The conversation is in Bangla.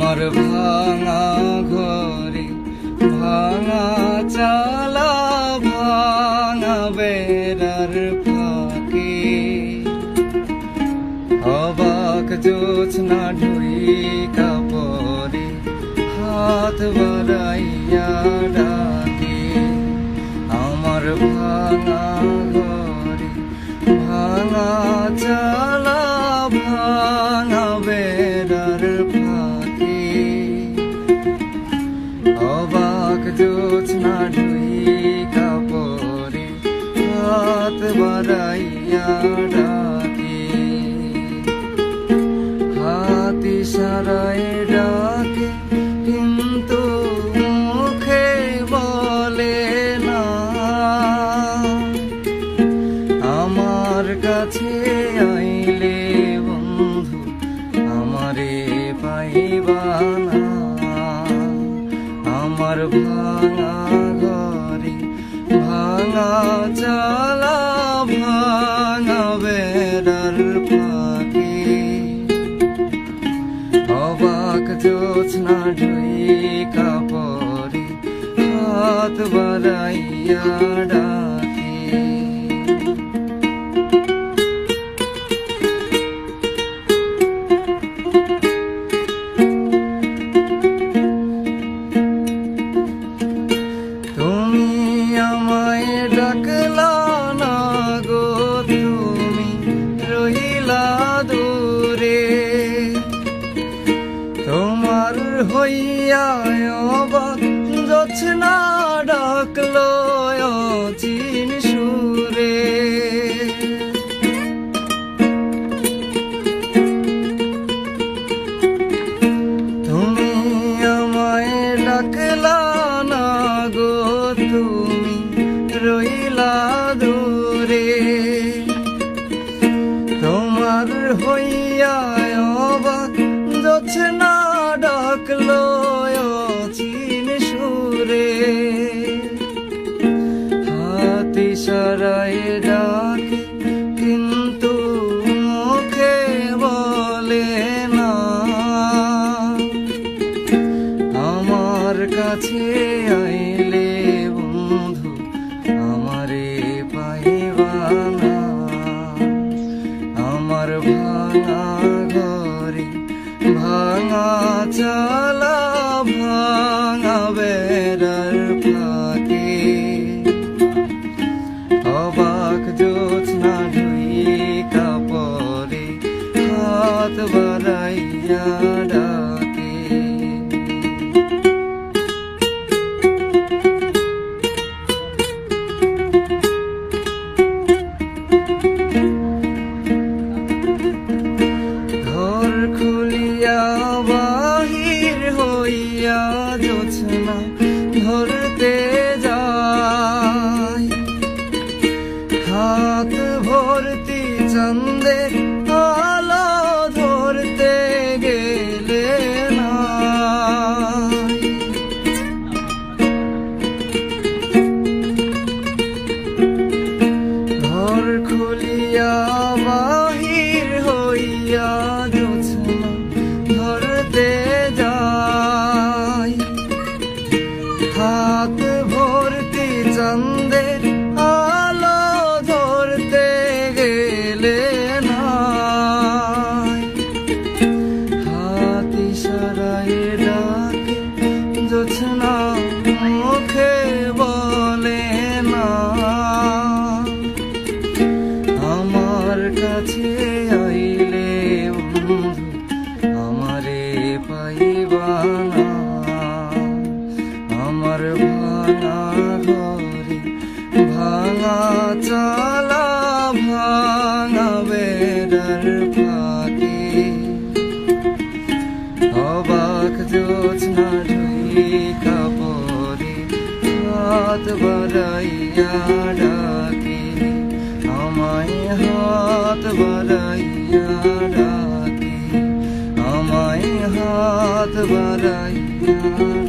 আমার ভাঙা ঘরে ভাঙা চালা ভাঙা বেড়ার ফাঁকে অবাক জোছনা ঢুইকা পরে হাত বাড়াইয়া ডাকে আমার ভাঙা ঘরে ভাঙা চালা ভাঙা বেড়ার ফাঁকে অবাক জোছনা ঢুইকা পরে হাত বাড়াইয়া ডাকে হাত ইশারায় ডাকে কিন্তু মুখে বলে না আমার কাছে আইলে বন্ধু আমারে পাইবা না আমার ভাঙা ঘরে ভাঙা চালা ভাঙা বেড়ার ফাঁকে অবাক জোছনা ঢুইকা পরে হাত বাড়াইয়া ডাকে তুমি আমায় ডাকলা না গো তুমি রহিলা দূরে তোমার হইয়া অবাক জোছনা ডাকলো অচিন সুরে তুমি আমায় ডাকলা না গো তুমি রইলা দূরে তোমার হইয়া অবাক জোছনা ডাকলো অচিন সুরে হাত ইশারায় ডাকে কিন্তু মুখে বলে না আমার কাছে আইলে বন্ধু আমারে পাইবা না আমার ভাঙা ঘরে ভাঙা চালা ভাঙা বেড়ার ফাঁকে অবাক জোছনা ঢুইকা পরে হাত বাড়াইয়া ডাকে ঘর খুলিয়া বাহির হইয়া জোছনা ধরতে যায় হাত ভর্তি চাঁদের আলো ধরতে গেলে না ঘর খুলিয়া বাহির হইয়া জোছনা ধরতে যায় হাত ভর্তি চাঁদের আলো ধরতে গেলে না হাত ইশারায় ডাকে জোছনা মুখে বলে না আমার কাছে আইলে বন্ধু আমারে পাইবা না আমার ভাঙা ঘরে ভাঙা চালা ভাঙা বেড়ার ফাঁকে অবাক জোছনা ঢুইকা পরে হাত বাড়াইয়া ডাকে আমায় হাত বাড়াইয়া ডাকে আমায় হাত বাড়াইয়া